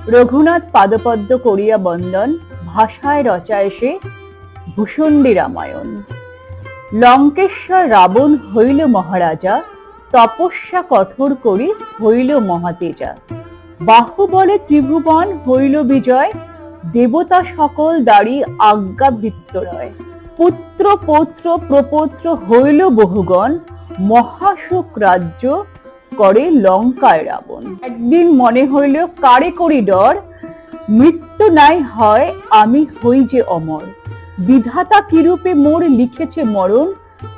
রঘুনাথ পাদপদ্ম করিয়া বন্দন, ভাষায় রচায় সে ভূষণ্ডী রামায়ণ। লঙ্কেশ্বর রাবণ হইল মহারাজা, তপস্যা কঠোর করি হইল মহাতেজা। বাহুবলে ত্রিভুবন হইল বিজয়, দেবতা সকল দাঁড়ি আজ্ঞা বৃত্তরয়। পুত্র পৌত্র প্রপৌত্র হইল বহুগণ, মহাসুখ রাজ্য করে লঙ্কায় রাবণ। একদিন মনে হইল কারে করি ডর, মৃত্যু নাই হয় আমি হই যে অমর। বিধাতা কিরূপে মোর লিখেছে মরণ,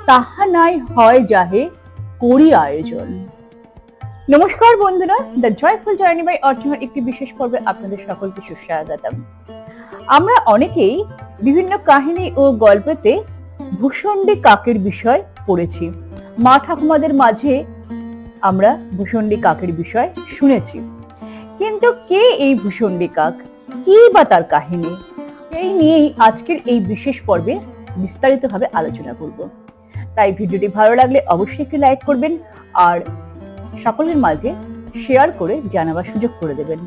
তাহা নাই হয় যাহে করি আয়োজন। নমস্কার বন্ধুরা, দ্য জয়ফুল জার্নি বাই অর্চনার একটি বিশেষ পর্বে আপনাদের সকলকে সুস্বাগতম। আমরা অনেকেই বিভিন্ন কাহিনী ও গল্পেতে ভূষণ্ডী কাকের বিষয় পড়েছি। মা ঠাকুমাদের মাঝে আমরা ভূষণ্ডী কাকের বিষয় শুনেছি, কিন্তু কে এই ভূষণ্ডী কাক, কি বা তার কাহিনী, এই নিয়েই আজকের এই বিশেষ পর্বে বিস্তারিতভাবে আলোচনা করব। তাই ভিডিওটি ভালো লাগলে অবশ্যই একটি লাইক করবেন আর সকলের মাঝে শেয়ার করে জানাবার সুযোগ করে দেবেন।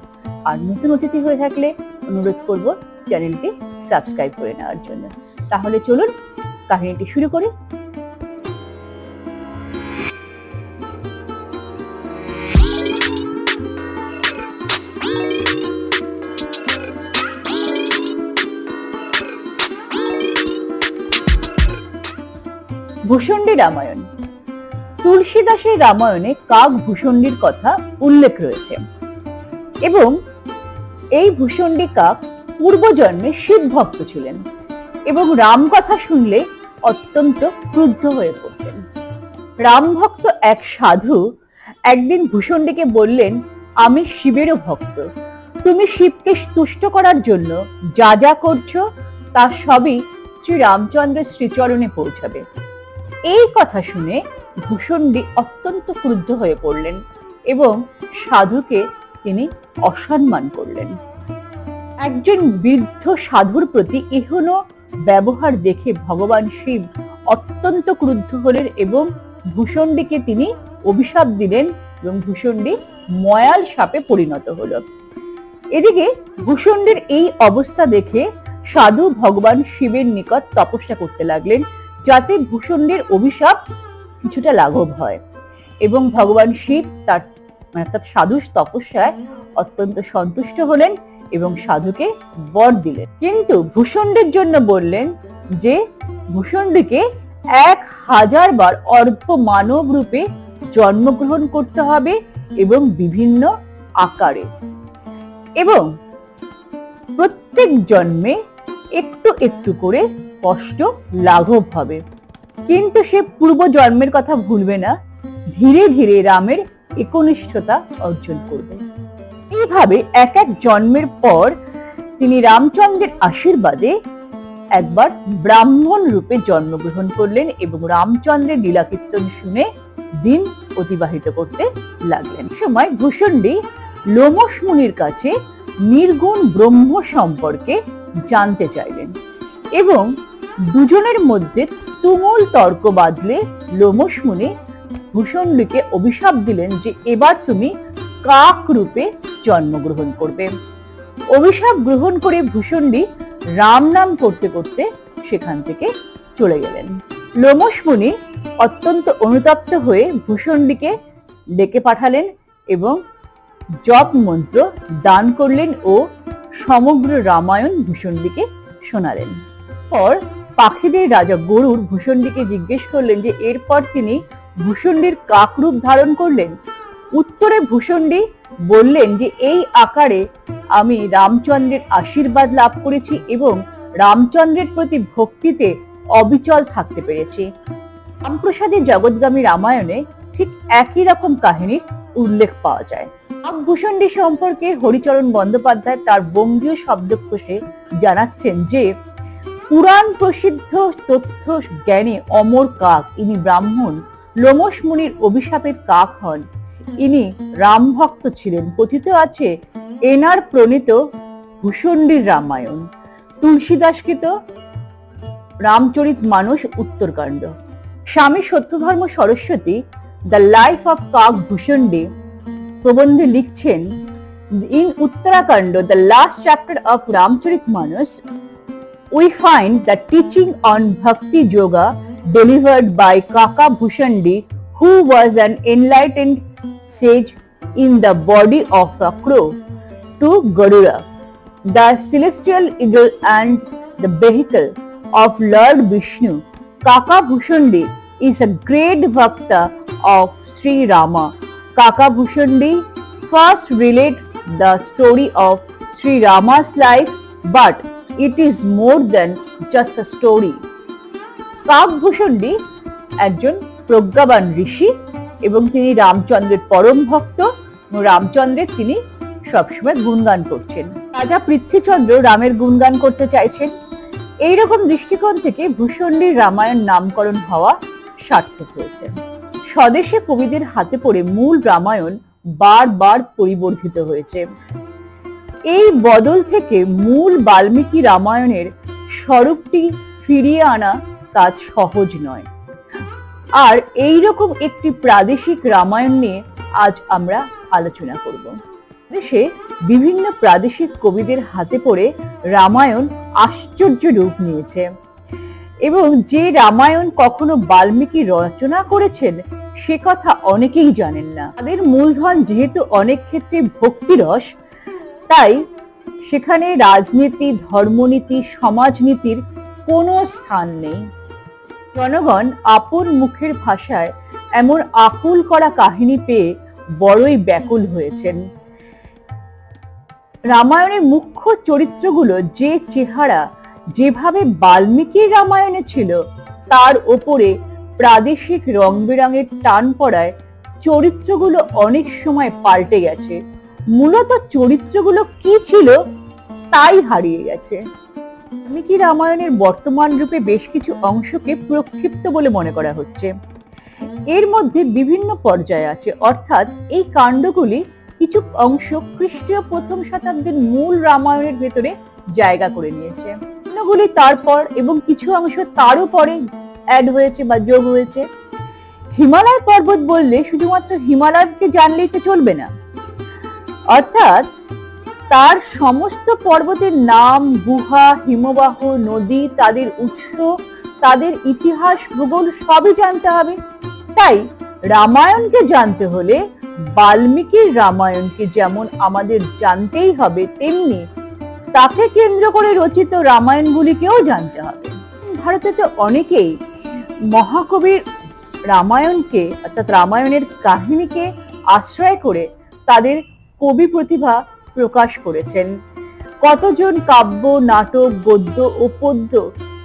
আর নতুন অতিথি হয়ে থাকলে অনুরোধ করব চ্যানেলটি সাবস্ক্রাইব করে নেওয়ার জন্য। তাহলে চলুন কাহিনীটি শুরু করি। ভূষণ্ডী রামায়ণ। তুলসীদাসের রামায়ণে কাক ভূষণ্ডীর কথা উল্লেখ রয়েছে এবং এই ভূষণ্ডী কাক পূর্বজন্মে শিব ভক্ত ছিলেন এবং রাম কথা শুনলে অত্যন্ত ক্রুদ্ধ হয়ে পড়তেন। রাম ভক্ত এক সাধু একদিন ভূষণ্ডীকে বললেন, আমি শিবেরও ভক্ত, তুমি শিবকে তুষ্ট করার জন্য যা যা করছো তা সবই শ্রী রামচন্দ্রের শ্রীচরণে পৌঁছাবে। এই কথা শুনে ভূষণ্ডী অত্যন্ত ক্রুদ্ধ হয়ে পড়লেন এবং সাধুকে তিনি অসম্মান করলেন। একজন বৃদ্ধ সাধুর প্রতি এহেন ব্যবহার দেখে ভগবান শিব অত্যন্ত ক্রুদ্ধ হলেন এবং ভূষণ্ডীকে তিনি অভিশাপ দিলেন এবং ভূষণ্ডী ময়াল সাপে পরিণত হলো। এদিকে ভূষণ্ডীর এই অবস্থা দেখে সাধু ভগবান শিবের নিকট তপস্যা করতে লাগলেন যাতে ভূষণ্ডীর অভিশাপ কিছুটা লাঘব হয় এবং ভগবান শিব তার সাধুর তপস্যায় অত্যন্ত সন্তুষ্ট হলেন এবং সাধুকে বর দিলেন। কিন্তু ভূষণ্ডীর জন্য বললেন যে ভূষণ্ডীকে 1000 বার অর্ধ মানব রূপে জন্মগ্রহণ করতে হবে এবং বিভিন্ন আকারে, এবং প্রত্যেক জন্মে একটু একটু করে কষ্ট লাঘব হবে, কিন্তু সে পূর্ব জন্মের কথা ভুলবে না, ধীরে ধীরে রামের একনিষ্ঠতা অর্জন করবে। এইভাবে এক এক জন্মের পর তিনি রামচন্দ্রের আশীর্বাদে একবার ব্রাহ্মণ রূপে জন্মগ্রহণ করলেন এবং রামচন্দ্রের লীলা কীর্তন শুনে দিন অতিবাহিত করতে লাগলেন। সময় ভূষণ্ডী লোমশ মুনির কাছে নির্গুণ ব্রহ্ম সম্পর্কে জানতে চাইলেন এবং দুজনের মধ্যে তুমুল তর্ক বাঁধলে লোমশ মুনি ভূষণ্ডীকে অভিশাপ দিলেন যে এবার তুমি কাক রূপে জন্মগ্রহণ করবে। অভিশাপ গ্রহণ করে ভূষণ্ডী রাম নাম করতে করতে সেখান থেকে চলে গেলেন। লোমশ মুনি অত্যন্ত অনুতপ্ত হয়ে ভূষণ্ডীকে ডেকে পাঠালেন এবং জপ মন্ত্র দান করলেন ও সমগ্র রামায়ণ ভূষণ্ডীকে শোনালেন। পর পাখিদের রাজা গরুড় ভূষণ্ডীকে জিজ্ঞেস করলেন যে এরপর তিনি ভূষণ্ডীর কাক রূপ ধারণ করলেন। উত্তরে ভূষণ্ডী বললেন যে এই আকারে আমি রামচন্দ্রের আশীর্বাদ লাভ করেছি এবং রামচন্দ্রের প্রতি ভক্তিতে অবিচল থাকতে পেরেছি। রামপ্রসাদের জগৎগামী রামায়ণে ঠিক একই রকম কাহিনীর উল্লেখ পাওয়া যায়। ভূষণ্ডী সম্পর্কে হরিচরণ বন্দ্যোপাধ্যায় তার বঙ্গীয় শব্দকোষে জানাচ্ছেন যে পুরাণ প্রসিদ্ধ তথ্য জ্ঞানে অমর কাক, ইনি ব্রাহ্মণ, লোমশ মুনির অভিশাপের কাক হন, ইনি রাম ভক্ত ছিলেন। কথিত আছে এনার প্রণীত ভূষণ্ডীর রামায়ণ, তুলসীদাসকৃত রামচরিত মানস উত্তরকাণ্ড। স্বামী সত্যধর্ম সরস্বতী দ্য লাইফ অফ কাক ভূষণ্ডী প্রবন্ধে লিখছেন in Uttarakhand, the last chapter of Ramcharitmanas, we find the teaching on Bhakti Yoga delivered by Kaka Bhushandi, who was an enlightened sage in the body of a crow, to Garuda, the celestial eagle and the vehicle of Lord Vishnu. Kaka Bhushandi is a great Bhakta of Sri Rama. Kaka Bhushandi first relates the story of Sri Rama's life, but it is more than just a story. কাক ভূষণ্ডী একজন প্রজ্ঞাবান ঋষি এবং তিনি রামচন্দ্রের পরম ভক্ত এবং রামচন্দ্রের তিনি সবসময় গুণগান করছেন। রাজা পৃথ্বীচন্দ্র রামের গুণগান করতে চাইছেন। এইরকম দৃষ্টিকোণ থেকে ভূষণ্ডীর রামায়ণ নামকরণ হওয়া সার্থক হয়েছে। স্বদেশে কবিদের হাতে পড়ে মূল রামায়ণ বারবার পরিবর্ধিত হয়েছে। এই বদল থেকে মূল বাল্মীকি রামায়ণের স্বরূপটি ফিরিয়ে আনা কাজ সহজ নয়। আর এইরকম একটি প্রাদেশিক রামায়ণ নিয়ে আজ আমরা আলোচনা করব। দেশে বিভিন্ন প্রাদেশিক কবিদের হাতে পড়ে রামায়ণ আশ্চর্য রূপ নিয়েছে এবং যে রামায়ণ কখনো বাল্মীকি রচনা করেছেন সে কথা অনেকেই জানেন না। তাদের মূলধন যেহেতু অনেক ক্ষেত্রে ভক্তিরস, তাই সেখানে রাজনীতি, ধর্মনীতি, সমাজনীতির কোনো স্থান নেই। জনগণ আপন মুখের ভাষায় এমন আকুল করা কাহিনী পেয়ে বড়ই ব্যাকুল হয়েছেন। রামায়ণের মুখ্য চরিত্রগুলো যে চেহারা যেভাবে বাল্মীকির রামায়ণে ছিল, তার ওপরে প্রাদেশিক রং বেরঙের টান পড়ায় চরিত্রগুলো অনেক সময় পাল্টে গেছে। মূলত চরিত্রগুলো কি ছিল তাই হারিয়ে গেছে। বাল্মীকি রামায়ণের বর্তমান রূপে বেশ কিছু অংশকে প্রক্ষিপ্ত বলে মনে করা হচ্ছে। এর মধ্যে বিভিন্ন পর্যায়ে আছে, অর্থাৎ এই কাণ্ডগুলি কিছু অংশ খ্রিস্টীয় প্রথম শতাব্দীর মূল রামায়ণের ভেতরে জায়গা করে নিয়েছে, অন্যগুলি তারপর এবং কিছু অংশ তারও পরে অ্যাড হয়েছে বা যোগ হয়েছে। হিমালয় পর্বত বললে শুধুমাত্র হিমালয়কে জানলেই তো চলবে না, অর্থাৎ তার সমস্ত পর্বতের নাম, গুহা, হিমবাহ, নদী, তাদের উৎস, তাদের ইতিহাস, ভূগোল সবই জানতে হবে। তাই রামায়ণকে জানতে হলে বাল্মীকির রামায়ণকে যেমন আমাদের জানতেই হবে, তেমনি তাকে কেন্দ্র করে রচিত রামায়ণগুলিকেও জানতে হবে। ভারতে তো অনেকেই মহাকবির রামায়ণকে অর্থাৎ রামায়ণের কাহিনীকে আশ্রয় করে তাদের কবি প্রতিভা প্রকাশ করেছেন। কতজন কাব্য, নাটক, গদ্য ও পদ্য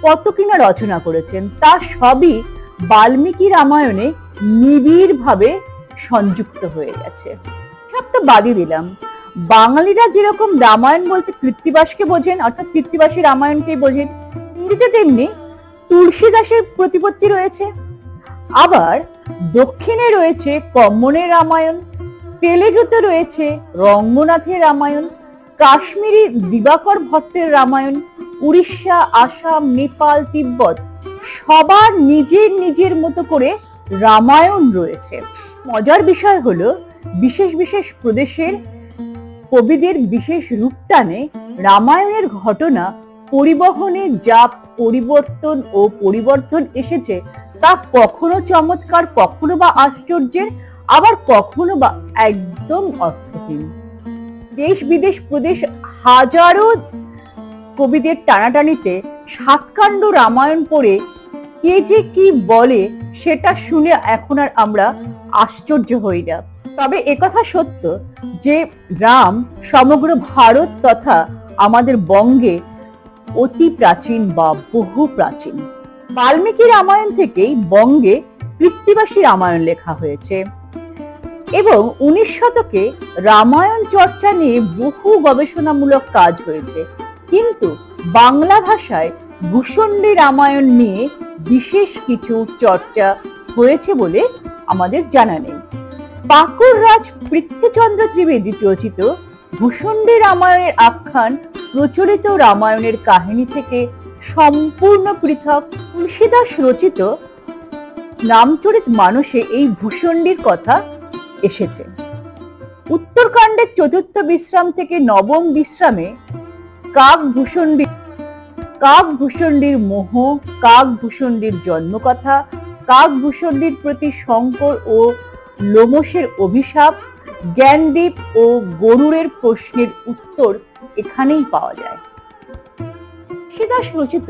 কত কিনা রচনা করেছেন, তা সবই বাল্মীকি রামায়ণে নিবিড়ভাবে সংযুক্ত হয়ে গেছে। সব তো বাদই দিলাম, বাঙালিরা যেরকম রামায়ণ বলতে কৃত্তিবাসকে বোঝেন, অর্থাৎ কৃত্তিবাসী রামায়ণকেই বোঝেন, হিন্দিতে তেমনি তুলসীদাসের প্রতিপত্তি রয়েছে। আবার দক্ষিণে রয়েছে কম্মনের রামায়ণ, তেলেগুতে রয়েছে রঙ্গনাথের রামায়ণ, কাশ্মীরি দিবাকর ভট্টের রামায়ণ, উড়িষ্যা, আসাম, নেপাল, তিব্বত সবার নিজের নিজের মতো করে রামায়ণ রয়েছে। মজার বিষয় হলো বিশেষ বিশেষ প্রদেশের কবিদের বিশেষ রূপ টানে রামায়ণের ঘটনা পরিবহনে যা পরিবর্তন এসেছে তা কখনো চমৎকার, কখনো বা আশ্চর্যের, আবার কখনো বা একদম অর্থহীন। দেশ বিদেশ প্রদেশ হাজারো কবিদের টানাটানিতে সাতকাণ্ড রামায়ণ পড়ে কে যে কি বলে সেটা শুনে এখন আর আমরা আশ্চর্য হই না। তবে একথা সত্য যে রাম সমগ্র ভারত তথা আমাদের বঙ্গে অতি প্রাচীন বা বহু প্রাচীন। বাল্মীকি রামায়ণ থেকেই বঙ্গে কৃত্তিবাসী রামায়ণ লেখা হয়েছে এবং 19 শতকে রামায়ণ চর্চা নিয়ে বহু গবেষণামূলক কাজ হয়েছে, কিন্তু বাংলা ভাষায় ভূষণ্ডী রামায়ণ নিয়ে বিশেষ কিছু চর্চা হয়েছে বলে আমাদের জানা নেই। বাঁকুড় রাজ পৃথ্বীচন্দ্র ত্রিবেদী রচিত ভূষণ্ডী রামায়ণের আখ্যান প্রচলিত রামায়ণের কাহিনী থেকে সম্পূর্ণ পৃথক। তুলসীদাস রচিত রামচরিতমানসে এই ভূষণ্ডীর কথা এসেছে। উত্তরকাণ্ডের চতুর্থ বিশ্রাম থেকে নবম বিশ্রামে কাকভূষণ্ডির মোহ, কাকভূষণ্ডির জন্মকথা, কাকভূষণ্ডির প্রতি শঙ্কর ও লোমশের অভিশাপ, জ্ঞানদীপ ও গরুড়ের প্রশ্নের উত্তর এখানেই পাওয়া যায়। তুলসীদাস রচিত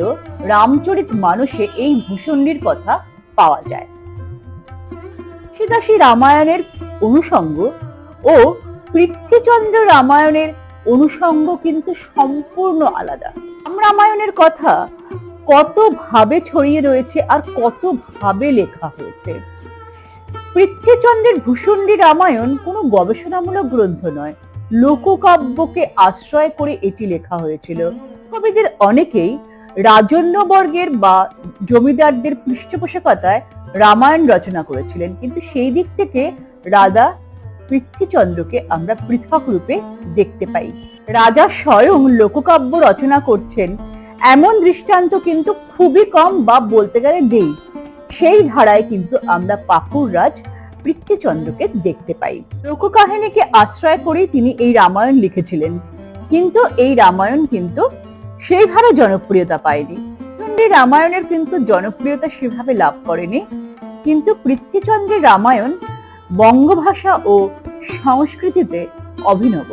রামচরিত মানসে এই ভূষণ্ডির কথা পাওয়া যায়। তুলসীদাসী রামায়ণের অনুষঙ্গ ও পৃথ্বীচন্দ্র রামায়ণের অনুষঙ্গ কিন্তু সম্পূর্ণ আলাদা। রামায়ণের কথা কত ভাবে ছড়িয়ে রয়েছে আর কত ভাবে লেখা হয়েছে। পৃথ্বীচন্দ্রের ভূষণ্ডী রামায়ণ কোনো গবেষণামূলক গ্রন্থ নয়, লোককাব্যকে আশ্রয় করে এটি লেখা হয়েছিল। কবিদের অনেকেই রাজন্যবর্গের বা জমিদারদের পৃষ্ঠপোষকতায় রামায়ণ রচনা করেছিলেন, কিন্তু সেই দিক থেকে রাজা পৃথ্বীচন্দ্রকে আমরা পৃথক রূপে দেখতে পাই। রাজা স্বয়ং লোককাব্য রচনা করছেন এমন দৃষ্টান্ত কিন্তু খুবই কম, বা বলতে গেলে নেই। সেই ধারায় কিন্তু আমরা পাকুড় রাজ পৃথ্বীচন্দ্রকে দেখতে পাই। লোককাহিনীকে আশ্রয় করেই তিনি এই রামায়ণ লিখেছিলেন, কিন্তু এই রামায়ণ কিন্তু সেইভাবে জনপ্রিয়তা পায়নি। রামায়ণের কিন্তু জনপ্রিয়তা সেভাবে লাভ করেনি, কিন্তু পৃথ্বীচন্দ্রের রামায়ণ বঙ্গভাষা ও সংস্কৃতিতে অভিনব।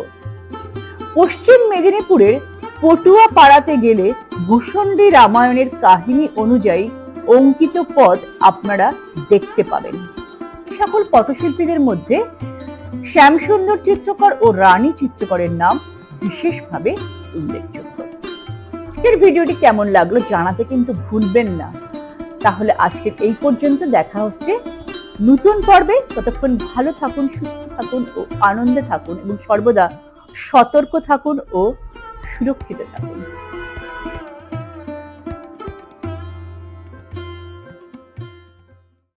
পশ্চিম মেদিনীপুরের পটুয়া পাড়াতে গেলে ভূষণ্ডী রামায়ণের কাহিনী অনুযায়ী অঙ্কিত পদ আপনারা দেখতে পাবেন। সকল পটশিল্পীদের মধ্যে শ্যামসুন্দর চিত্রকর ও রানী চিত্রকরের নাম বিশেষভাবে উল্লেখযোগ্য। আজকের ভিডিওটি কেমন লাগলো জানাতে কিন্তু ভুলবেন না। তাহলে আজকের এই পর্যন্ত, দেখা হচ্ছে নতুন পর্বে। ততক্ষণ ভালো থাকুন, সুস্থ থাকুন ও আনন্দে থাকুন, এবং সর্বদা সতর্ক থাকুন ও সুরক্ষিত থাকুন।